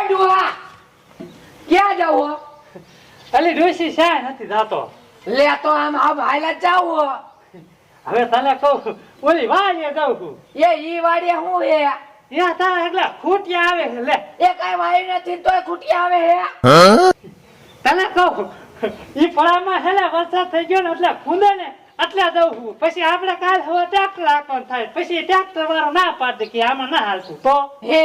ઓય ડુઆ ક્યાં જાવ? અલી ડોશી શા નથી જાતો. લે તો આમ હાલા જાવ. હવે તને કહું ઓલી વાડીએ જાઉં છું. એ ઈ વાડીએ હું હે? ત્યાં તારા એકલા ખૂટિયા આવે છે. લે એ કઈ વાઈ નથી તોય ખૂટિયા આવે હે. તને કહું ઈ ફળામાં છે ને વરસાદ થઈ ગયો ને એટલે ખૂંદે ને એટલે જવું છું. પછી આપણે કાલ હવે ટ્રેક્ટર આંકવાનું થાય. પછી ટ્રેક્ટર વાળો ના પાડે કે આમાં ના હાલતું તો હે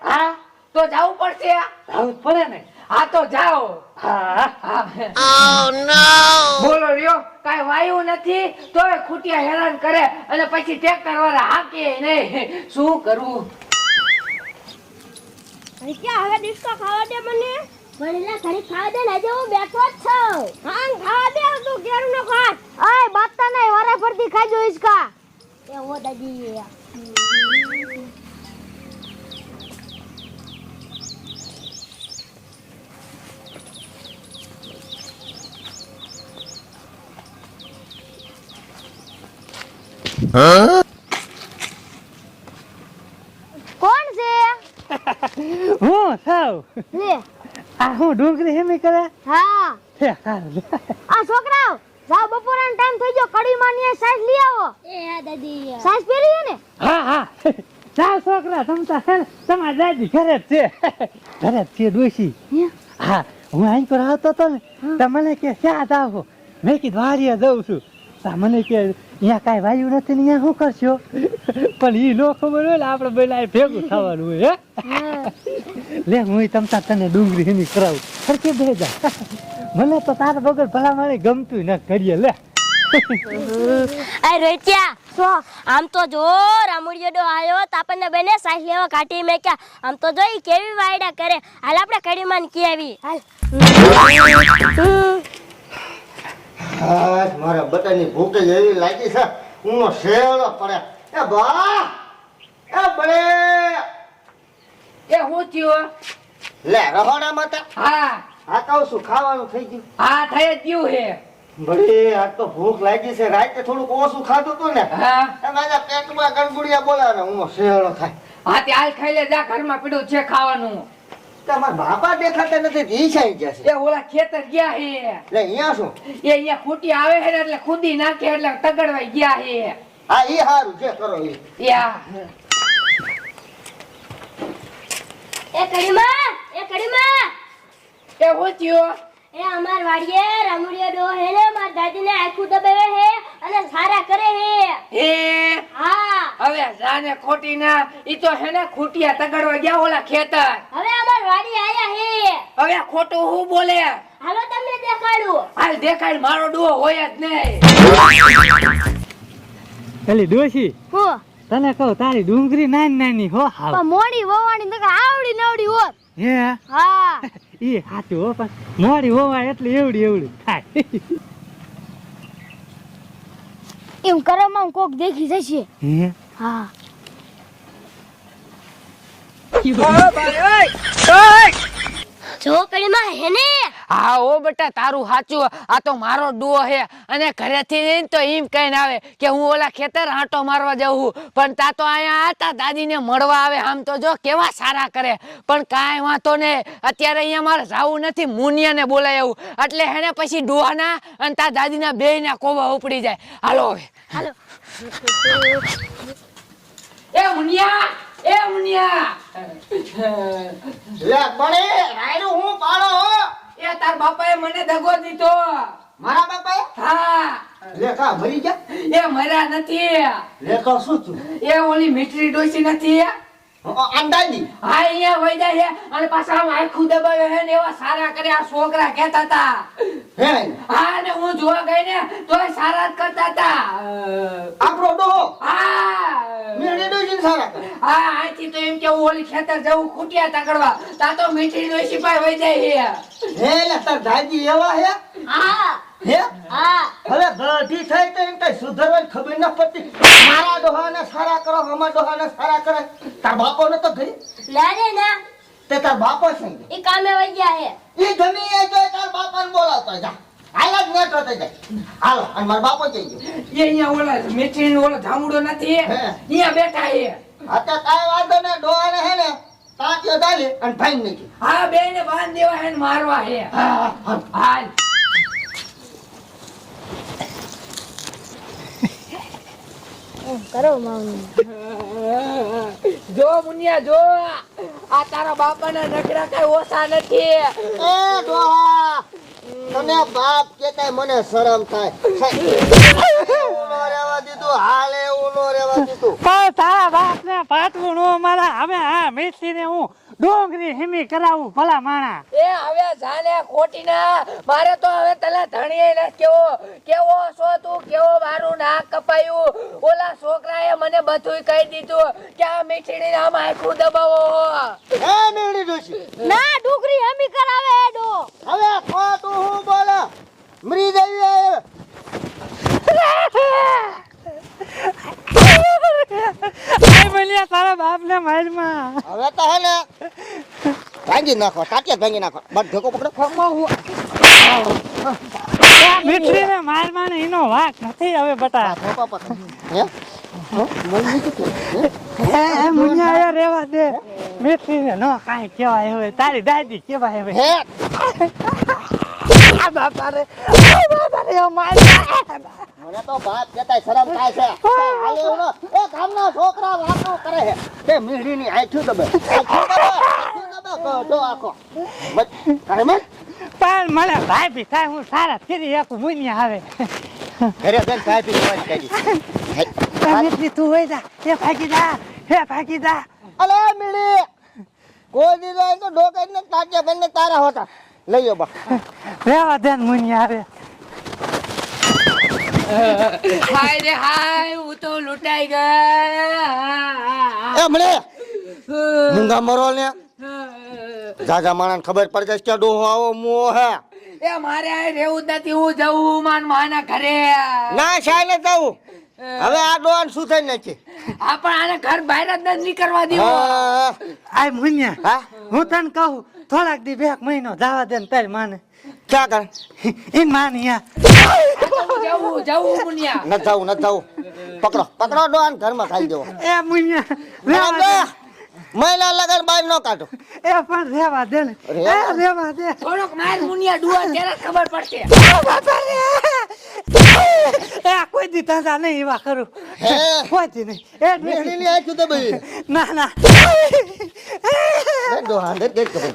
હા તો જાવું પડશે. જવું જ પડે ને. હા તો જાઓ. હા બોલો લ્યો કઈ વાયુ નથી તોય ખૂટિયા હેરાન કરે અને પછી ટ્રેક્ટર વાળા હાકે નહીં. શું કરવું? ક્યાં હવે ડિસ્કો ખાવા દે મને. ભણેલા ઘડી ખાવા દે ને આજે હું બેઠો જ છું. હા ખાવા દે તું કેરું ન ખા. ઓય બાતા નહીં વારા ફરતી ખાજો ઈસકા. એ ઓ દાદી કોણ છે? હું સાવ લે આ હું ડુંગળી હેમી કરે. હા હે સારું. આ છોકરાઓ જાવ બપોરનો ટાઈમ થઈ ગયો કડી માં ની સાઈઝ લઈ આવો. એ હા દાદી સાઈઝ પહેરી છે ને? હા હા ચાલ છોકરા તમતા છે ને તમારી દાદી ઘરે જ છે. ઘરે જ છે ડોશી. હા હું અહીં પર આવતો હતો ને તો મને કે ક્યાં જાવ? મેં કીધું વાડીએ જઉં છું. તા મને કે અહીંયા કાંઈ વાયુ નથી ને અહીંયા શું કરશો? પણ ઈ નો ખબર હોય ને આપણે બધા ભેગું થવાનું હોય. હે લે હું તમતા તને ડુંગળી હેમી કરાવું. સરખી બે જા. મને તો તારા વગર ભલા મારે ગમતું ન કરીએ. લે એ રોટિયા સો આમ તો જો રામુડિયો આવ્યો તો આપણને બેને સાઈઝ લેવા કાઢી મે કે આમ તો જોઈ કેવી વાયડા કરે. હાલ આપણે કડીમાં કી આવી. હાલ આજ મારા બટાની ભૂખ એવી લાગી છે ઉનો શેળો પડે. એ બા એ બળે એ હું થયો? લે રહોડા માતા. હા આ કહું છું ખાવાનું થઈ ગયું. હા થઈ જ ગયું હે. બળે આજ તો ભૂખ લાગી છે. રાતે થોડુંક ઓછું ખાધું તું ને હા મારા પેટમાં ગણગુડિયા બોલાવે ઉનો શેળો થાય. હા તે હાલ ખાઈ લે જા ઘરમાં પીડું છે ખાવાનું. તમારા બાપા દેખાતા નથી. ઈ સાઈ ગયા છે. એ ઓલા ખેતર ગયા હે. લે અહીંયા શું? એ અહીંયા ખૂટી આવે છે ને એટલે ખુદી નાખે એટલે તગડવાઈ ગયા હે. હા ઈ હારું જે કરો ઈ. યા એ કડીમાં એ હું થયો? એ અમાર વાડીએ રામુડિયો ડો હે ને માર દાદીને આખું દબાવે હે અને સારા કરે હે. હે હા હવે જાને ખોટી ના ઈ તો હે ને ખૂટિયા તગડવા ગયા ઓલા ખેતર. હવે અમાર વાડી આયા હે. હવે ખોટું હું બોલે? હાલો તમને દેખાડું. હાલ દેખાડ મારો ડુઓ હોય જ નહીં. પેલી ડોશી હું તને કહું તારી ડુંગળી નાની નાની હો હાવ. પણ મોડી વવાણી તો આવડી નવડી હોત. હે હા ઈ સાચું હો. પણ મોડી હોવાય એટલે એવડી થાય. એમ કરવામાં કોક દેખી જશે. હે હા ચોકડીમાં હે ને. હા ઓ બેટા તારું સાચું. આ તો મારો ડુઓ હે અને ઘરેથી જઈને તો એમ કહીને આવે કે હું ઓલા ખેતર આંટો મારવા જાઉં. પણ તા તો અહીંયા આતા દાદીને મળવા આવે. આમ તો જો કેવા સારા કરે. પણ કાંઈ વાંધો ને અત્યારે અહીંયા મારે જાવું નથી. મુનિયાને બોલાય આવું એટલે હેને પછી ડોહાના અને તા દાદીના બેયના કોબા ઉપડી જાય. હાલો હવે હાલો એ મુનિયા એ મુનિયા લે બળે રાયડું હું પાડો હો. એ તાર બાપાએ મને દગો દીધો. મારા બાપાએ હા લે કા મરી ગયા? એ મર્યા નથી. લે તો શું થયું? એ ઓલી મીઠડી ડોસી નથી. અંદાજી હા અહીંયા વઈ જાય છે અને પાછા આમ આખું દબાવે છે ને એવા સારા કરે. આ છોકરા કહેતા હતા. હે હા ને હું જોવા ગઈ ને તોય સારા જ કરતા હતા. આપણો ડોહો હા મેળે ડોજીને સારા કરે. હા આથી તો એમ કે હું ઓલી ખેતર જવું ખૂટિયા તગડવા. તા તો મીઠડી ડોસી પાસે વઈ જાય છે. હે લે તાર દાદી એવા હે? હા હે હા હવે ગઢી થઈ તો એમ કઈ સુધરવાની ખબર ન પડતી. મારા ડોહાને સારા કરો અમારા ડોહાને સારા કરે. તાર બાપો ને તો ગઈ ના રે ના તે તાર બાપો છે એ કામે વઈ ગયા હે. ઈ ગમી એ જો તાર બાપાને બોલાવતો જા. હાલ જ નેટો થઈ જાય. હાલો અને મારા બાપો જઈ ગયો. એ અહીંયા ઓલા મીઠડી ઓલો ધામડો નથી. હે. અહીંયા બેઠા છે. અત્યારે કાંઈ વાંધો ને ડોહાને હે ને તાત્યો દાલે અને ભાઈ નાખી. હા બેને બાંધ દેવા હે ને મારવા હે હાલ કરો માવની. જો મુનિયા જો આ તારા બાપાના નખરા કઈ ઓછા નથી એ ડોહા તને બાપ કેતાય મને શરમ થાય. એવું નો રહેવા દીધું, હાલે એવું નો રહેવા દીધું. પણ તારા બાપ ને પાટવું નો મારા હવે આ મેથી ને હું ડોંગરી હિમી કરાવું ભલા માણા. એ હવે જાને ખોટી ના મારે તો હવે તને ધણીએ ન કેવો છો તું કેવો મારું નાક કપાયું ઓલા છોકરાએ મને બધુંય કહી દીધું કે આ મીઠડી આમ આખું દબાવો હે મેળી ડોશી, ના ડુગરી હમી કરાવે એડો. હવે ખોટું હું બોલે મરી જઈએ. આય બોલ્યા તારા બાપ ને મારમાં. હવે તો હે ને ભાંગી નાખો, તાટિયા ભાંગી નાખો. બસ ઢેકો પકડો. મીઠડી ને મારમાં ને એનો વાક નથી હવે બટા. ધોપા પકડ. હે હે મુનિયા રેવા દે. મીઠડી ને નો કાઈ કહેવાય હવે તારી દાદી કહેવાય હવે. હે આ બાપા રે માર. મને તો બાપ કેતાય શરમ થાય છે. હાલે એવું ન. એ ગામના છોકરા વાતો કરે છે તે મીઠડીની આંખ્યું દબે. આંખ્યું દબે કહો આખો. બસ કરે મત. પણ મને ભાઈ ભી થાય હું સારા ફેરી એક મુનિયા આવે. ઘરે જઈને ચાય પી લેવાની કાઢી. મીઠડી તું હોય જા હે ભાગી જા હે ભાગી જા. અલે મીડી કોઈ દી જાય તો ડોકાઈ ને તાટિયા બંને તારા હોતા લઈ બા. રેવા દે ને મુનિયા આવે. હાય રે હાય હું તો લૂંટાઈ ગયા એ મળે મુંગા મરો ને જાજા માણસ ખબર પડી જશે કે ડોહો આવો મુઓ હે. એ મારે આ રહેવું જ નથી હું જવું માન માના ઘરે ના શાયને જાવું. હવે આ ડોહાને શું થઈ નાખી. આ પણ આને ઘર બહાર જ નથી નીકળવા દેવો હા આય મુનિયા હા હું તને કહું થોડાક દી 2 મહિનો જવા દે ને તારી માને ક્યાં કર ઈન માનિયા જવું મુનિયા ન જાવું પકડો ડોહાને ઘરમાં ખાઈ દેવો. એ મુનિયા રેવા દે. મહિના લગન બહાર ન કાઢો. એ પણ રેવા દે ને રેવા દે. થોડોક માર મુનિયા ડુઆ ત્યારે જ ખબર પડશે એ કોઈ દી તાજા નહીં એવા કરું હે કોઈ દી નહીં એ મેળીની આંખ્યું દબાઈ. ના ના ડોહા અંદર ગેટ કપાઈ.